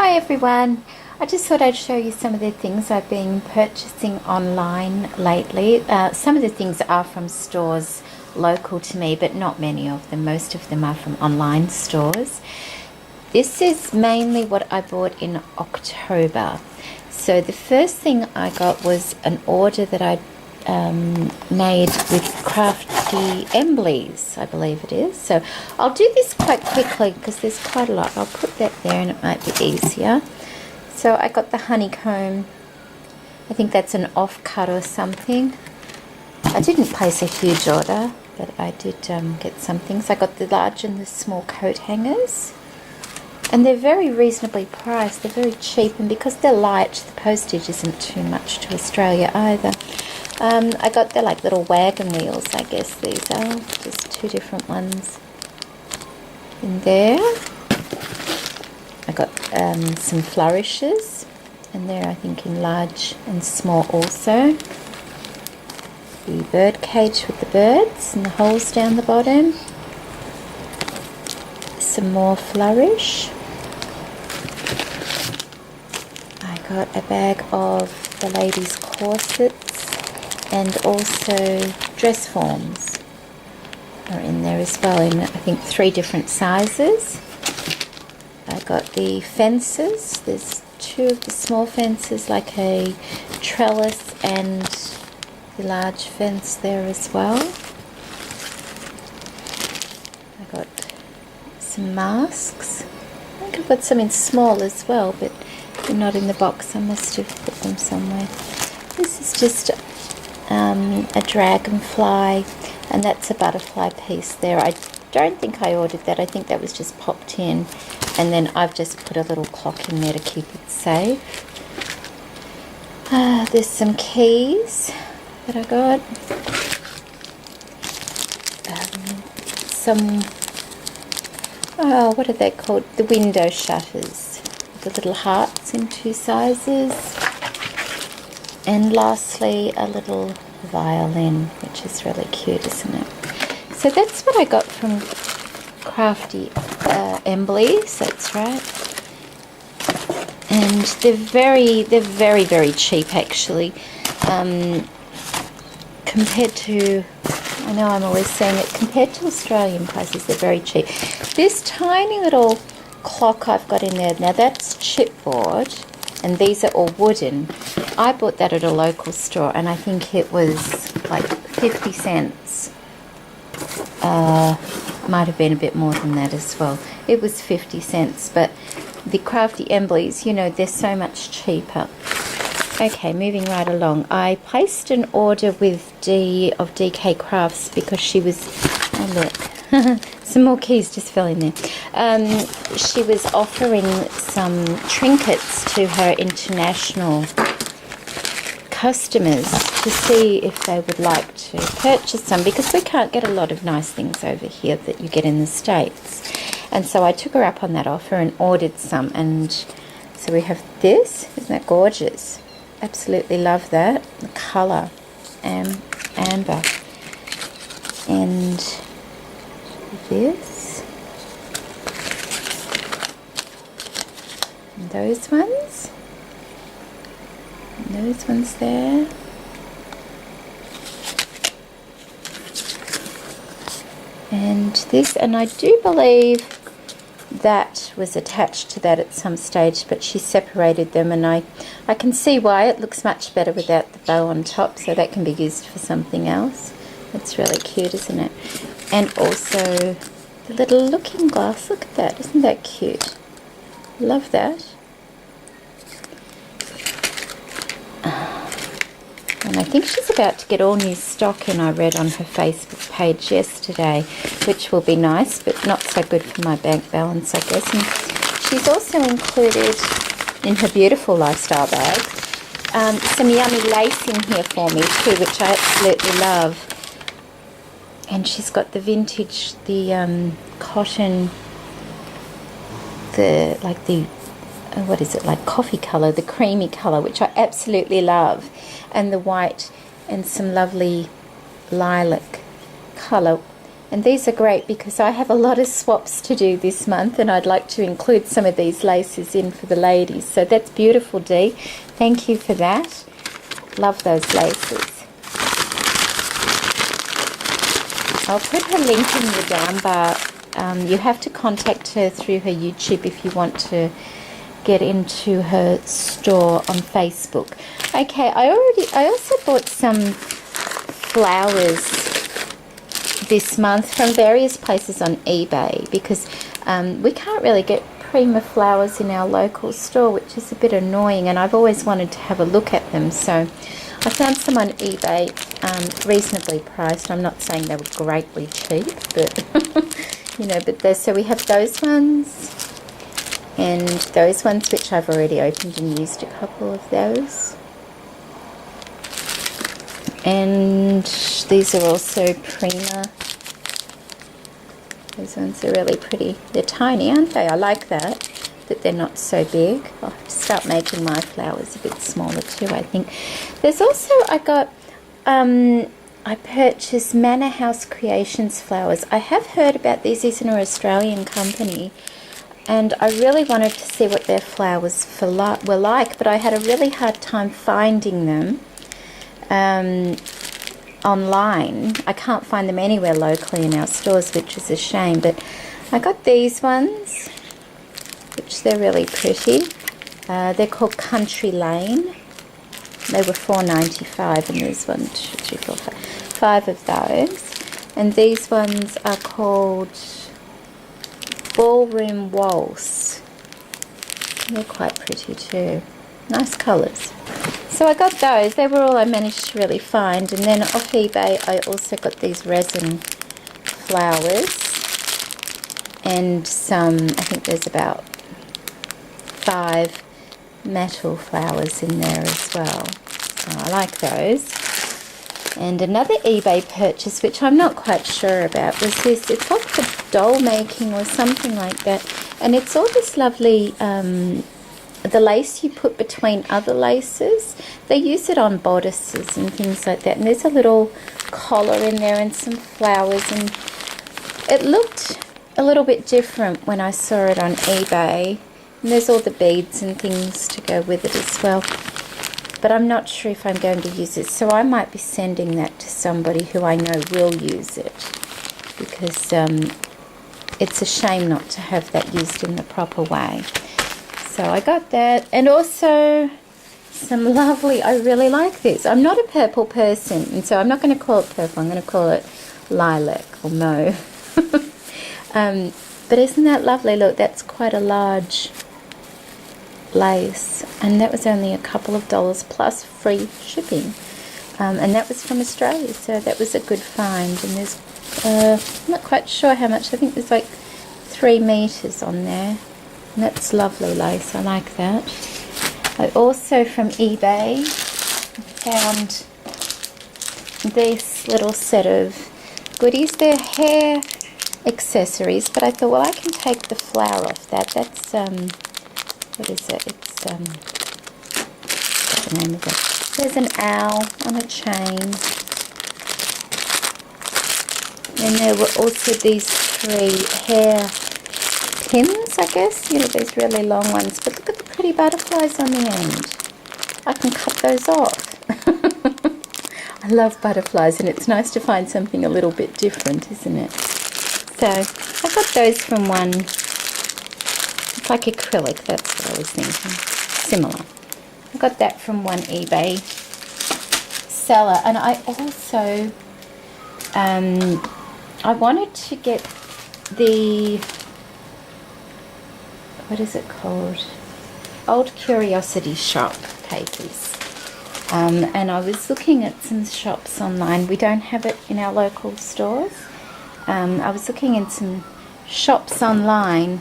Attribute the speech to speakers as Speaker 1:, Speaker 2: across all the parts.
Speaker 1: Hi everyone, I just thought I'd show you some of the things I've been purchasing online lately. Some of the things are from stores local to me, but not many of them. Most of them are from online stores. This is mainly what I bought in October. So the first thing I got was an order that I made with Crafty Emblies, I believe it is. So I'll do this quite quickly because there's quite a lot. I'll put that there and it might be easier. So I got the honeycomb. I think that's an off-cut or something. I didn't place a huge order, but I did get some things. I got the large and the small coat hangers. And they're very reasonably priced. They're very cheap, and because they're light, the postage isn't too much to Australia either. I got the like little wagon wheels, I guess these are. Just two different ones in there. I got some flourishes, and they're I think in large and small also. The bird cage with the birds and the holes down the bottom. Some more flourish. I got a bag of the ladies' corsets and also dress forms are in there as well, in I think 3 different sizes. I got the fences. There's 2 of the small fences, like a trellis and the large fence there as well. I got some masks. I think I've got some in small as well, but they're not in the box. I must have put them somewhere. This is just a dragonfly, and that's a butterfly piece there. I don't think I ordered that. I think that was just popped in, and then I've just put a little clock in there to keep it safe. There's some keys that I got. Some, what are they called? The window shutters. The little hearts in 2 sizes. And lastly, a little violin, which is really cute, isn't it? So that's what I got from Crafty Emblies, that's right. And they're very cheap actually. Compared to, I know I'm always saying it, compared to Australian prices, they're very cheap. This tiny little clock I've got in there, now that's chipboard, and these are all wooden. I bought that at a local store, and I think it was like 50 cents. Might have been a bit more than that as well. It was 50 cents, but the Crafty Emblies, you know, they're so much cheaper. Okay, moving right along. I placed an order with DKCrafts because she was, oh look, some more keys just fell in there. She was offering some trinkets to her international customers to see if they would like to purchase some, because we can't get a lot of nice things over here that you get in the States. And so I took her up on that offer and ordered some, and so we have this. Isn't that gorgeous? Absolutely love that. The colour, amber. And this. And those ones. And those ones there. And this, and I do believe that was attached to that at some stage, but she separated them, and I can see why. It looks much better without the bow on top, so that can be used for something else. That's really cute, isn't it? And also the little looking glass. Look at that. Isn't that cute? Love that. And I think she's about to get all new stock in, I read on her Facebook page yesterday, which will be nice, but not so good for my bank balance, I guess. And she's also included in her beautiful lifestyle bag some yummy lace in here for me too, which I absolutely love. And she's got the vintage, the cotton, what is it, like coffee colour, the creamy colour, which I absolutely love, and the white and some lovely lilac colour And these are great because I have a lot of swaps to do this month, and I'd like to include some of these laces in for the ladies. So that's beautiful, Dee. Thank you for that. Love those laces. I'll put her link in the down bar. You have to contact her through her YouTube if you want to get into her store on Facebook. Okay, I also bought some flowers this month from various places on eBay because we can't really get Prima flowers in our local store, which is a bit annoying, and I've always wanted to have a look at them. So I found some on eBay, reasonably priced. I'm not saying they were greatly cheap, but you know, but so we have those ones and those ones, which I've already opened and used a couple of those. And these are also Prima. Those ones are really pretty. They're tiny, aren't they? I like that, but they're not so big. I'll have to start making my flowers a bit smaller too, I think. There's also, I purchased Manor House Creations flowers. I have heard about these. These are an Australian company, and I really wanted to see what their flowers were like, but I had a really hard time finding them online. I can't find them anywhere locally in our stores, which is a shame, but I got these ones, which they're really pretty. They're called Country Lane. They were $4.95, and there's 1, 2, 3, 4, 5 of those. And these ones are called Ballroom Waltz. They're quite pretty too. Nice colours. So I got those. They were all I managed to really find. And then off eBay I also got these resin flowers and some, I think there's about 5 metal flowers in there as well. So I like those. And another eBay purchase, which I'm not quite sure about, was this. It's like for doll making or something like that. And it's all this lovely, the lace you put between other laces. They use it on bodices and things like that. And there's a little collar in there and some flowers. And it looked a little bit different when I saw it on eBay. And there's all the beads and things to go with it as well. But I'm not sure if I'm going to use it. So I might be sending that to somebody who I know will use it. Because it's a shame not to have that used in the proper way. So I got that. And also some lovely, I really like this. I'm not a purple person, and so I'm not going to call it purple. I'm going to call it lilac or mauve. But isn't that lovely? Look, that's quite a large lace, and that was only a couple of dollars plus free shipping, and that was from Australia, so that was a good find. And there's I'm not quite sure how much. I think there's like 3 meters on there, and that's lovely lace. I like that. I also from eBay found this little set of goodies. They're hair accessories, but I thought, well, I can take the flower off that. That's what is it? It's what's the name of it? There's an owl on a chain, and there were also these 3 hair pins, I guess. You know, these really long ones. But look at the pretty butterflies on the end. I can cut those off. I love butterflies, and it's nice to find something a little bit different, isn't it? So I got those from one. It's like acrylic, that's what I was thinking. Similar. I got that from one eBay seller. And I also, I wanted to get the, what is it called? Old Curiosity Shop papers. And I was looking at some shops online. We don't have it in our local stores. I was looking in some shops online,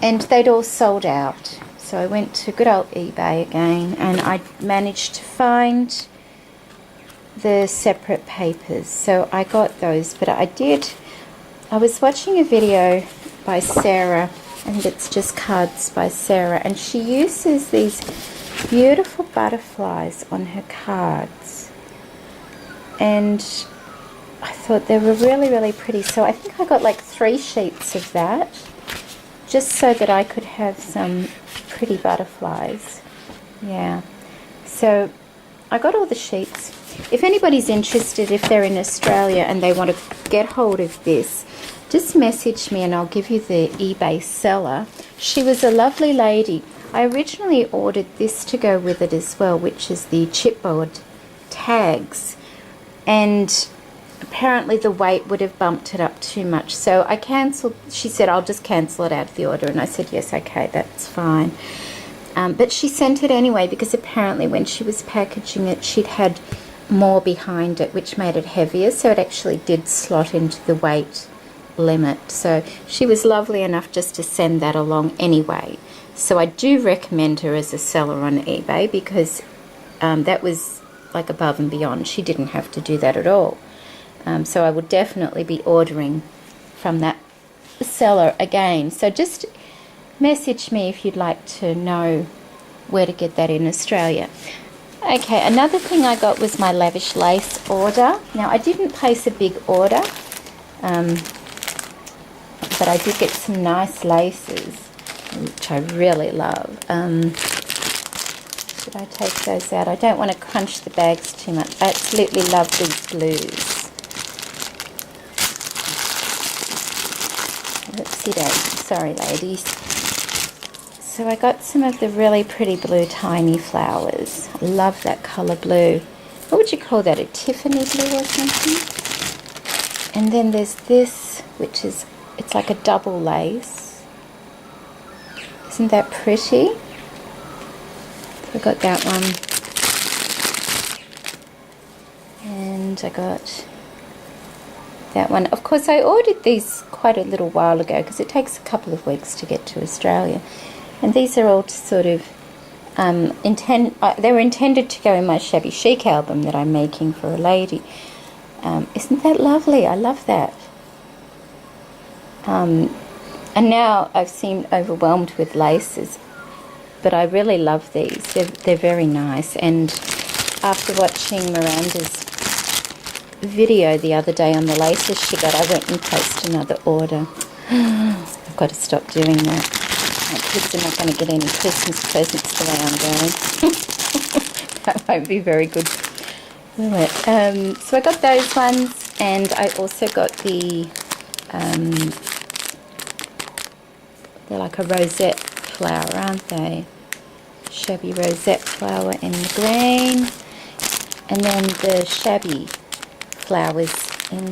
Speaker 1: and they'd all sold out. So I went to good old eBay again, and I managed to find the separate papers. So I got those, but I was watching a video by Sarah. I think it's just Cards by Sarah, and she uses these beautiful butterflies on her cards. And I thought they were really, really pretty. So I think I got like 3 sheets of that, just so that I could have some pretty butterflies. Yeah. So I got all the sheets. If anybody's interested, if they're in Australia and they want to get hold of this, just message me and I'll give you the eBay seller. She was a lovely lady. I originally ordered this to go with it as well, which is the chipboard tags. And apparently the weight would have bumped it up too much. So I cancelled. She said, I'll just cancel it out of the order. And I said, yes, okay, that's fine. But she sent it anyway because apparently when she was packaging it, she'd had more behind it, which made it heavier. So it actually did slot into the weight limit. So she was lovely enough just to send that along anyway. So I do recommend her as a seller on eBay because that was like above and beyond. She didn't have to do that at all. So I would definitely be ordering from that seller again. So just message me if you'd like to know where to get that in Australia. Okay, another thing I got was my Lavish lace order. Now I didn't place a big order, but I did get some nice laces, which I really love. Should I take those out? I don't want to crunch the bags too much. I absolutely love these blues. Let's see that. Sorry, ladies. So I got some of the really pretty blue tiny flowers. I love that colour blue. What would you call that? A Tiffany blue or something? And then there's this, which is, it's like a double lace. Isn't that pretty? I got that one. And I got that one. Of course, I ordered these quite a little while ago because it takes a couple of weeks to get to Australia. And these are all to sort of they were intended to go in my shabby chic album that I'm making for a lady. Isn't that lovely? I love that. And now I've seemed overwhelmed with laces, but I really love these. They're very nice. And after watching Miranda's video the other day on the laces she got, I went and placed another order. I've got to stop doing that. My kids are not going to get any Christmas presents the way I'm going. That won't be very good, will it? So I got those ones, and I also got the, they're like a rosette flower, aren't they? Shabby rosette flower in the green, and then the shabby flowers in,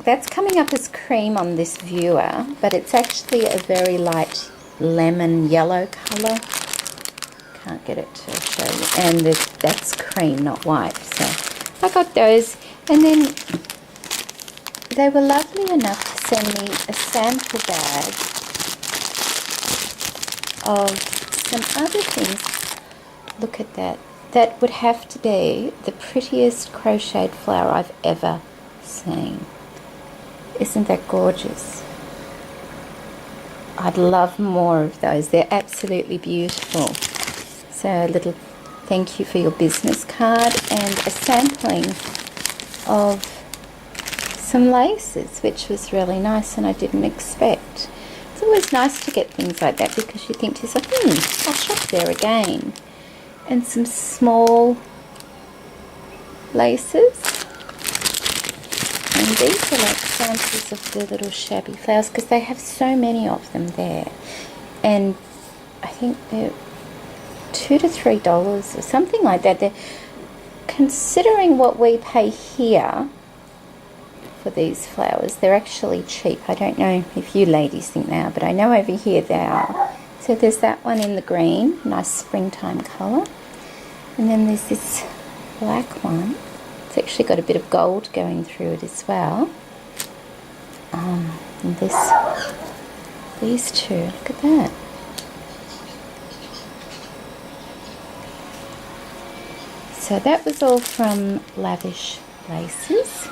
Speaker 1: that's coming up as cream on this viewer, but it's actually a very light lemon yellow colour. Can't get it to show you. And that's cream, not white. So I got those, and then they were lovely enough to send me a sample bag of some other things. Look at that. That would have to be the prettiest crocheted flower I've ever seen. Isn't that gorgeous? I'd love more of those. They're absolutely beautiful. So a little thank you for your business card and a sampling of some laces, which was really nice and I didn't expect. It's always nice to get things like that because you think to yourself, I'll shop there again. And some small laces. And these are like samples of the little shabby flowers because they have so many of them there. And I think they're $2 to $3 or something like that. They're, considering what we pay here for these flowers, they're actually cheap. I don't know if you ladies think they are, but I know over here they are. So there's that one in the green, nice springtime colour. And then there's this black one. It's actually got a bit of gold going through it as well. And these two, look at that. So that was all from Lavish Laces.